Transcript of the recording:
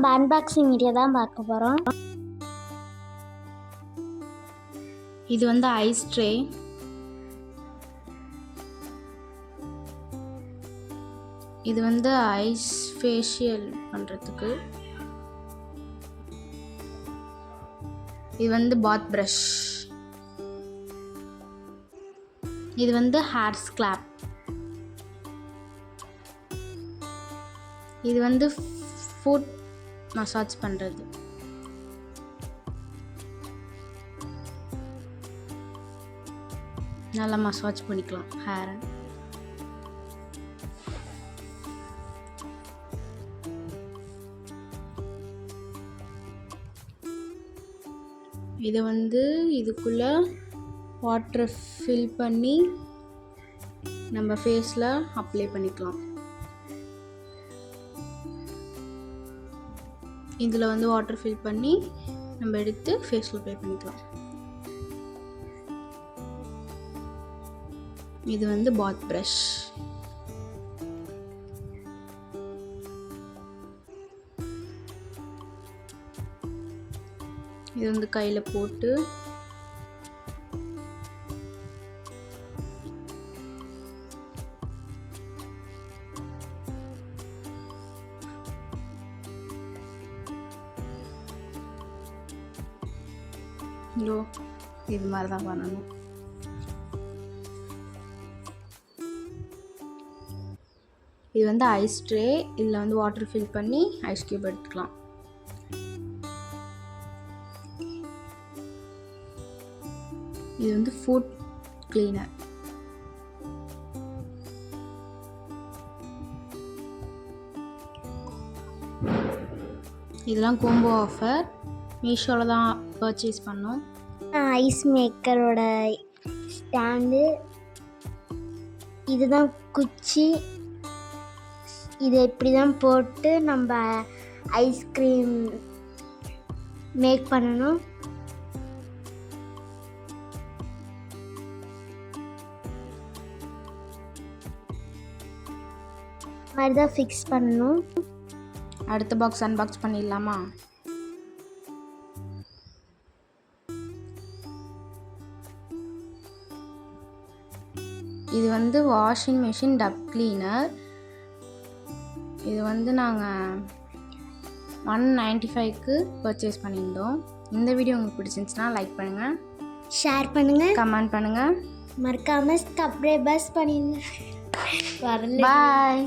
நம்ம unboxing video தான் பார்க்க போகிறோம். இது வந்து ஐஸ் ட்ரே. இது வந்து ஐஸ் ஃபேஷியல் பண்ணுறதுக்கு. இது வந்து பாத் ப்ரஷ். இது வந்து ஹேர் ஸ்க்ராப். இது வந்து ஃபுட் மசாஜ் பண்ணுறது. நல்லா மசாஜ் பண்ணிக்கலாம் ஹேரை. இது வந்து இதுக்குள்ள வாட்டர் ஃபில் பண்ணி நம்ம ஃபேஸில் அப்ளை பண்ணிக்கலாம். இதில் வந்து வாட்டர் ஃபில் பண்ணி நம்ம எடுத்து ஃபேஸில் அப்ளை பண்ணிக்கலாம். இது வந்து பாத் ப்ரஷ். இது வந்து கையில் போட்டு இது மாதிரி தான் பண்ணணும். இது வந்து ஐஸ் ட்ரே. இதில் வந்து வாட்டர் ஃபில் பண்ணி ஐஸ் க்யூப் எடுத்துக்கலாம். இது வந்து ஃபுட் கிளீனர். இதெல்லாம் கோம்போ ஆஃபர். மீஷோவில் தான் பர்ச்சேஸ் பண்ணோம். ஐஸ் மேக்கரோட ஸ்டாண்டு. இதுதான் குச்சி. இதை இப்படி தான் போட்டு நம்ம ஐஸ்கிரீம் மேக் பண்ணணும். மாதிரி தான் ஃபிக்ஸ் பண்ணணும். அடுத்த பாக்ஸ் அன்பாக்ஸ் பண்ணிடலாமா? இது வந்து வாஷிங் மிஷின் டப் கிளீனர். இது வந்து நாங்கள் 195க்கு பர்ச்சேஸ் பண்ணியிருந்தோம். இந்த வீடியோ உங்களுக்கு பிடிச்சிருந்துச்சுன்னா லைக் பண்ணுங்கள், ஷேர் பண்ணுங்கள், கமெண்ட் பண்ணுங்கள், மறக்காமல் சப்ஸ்கிரைப் பண்ணிடுங்க. பாய்.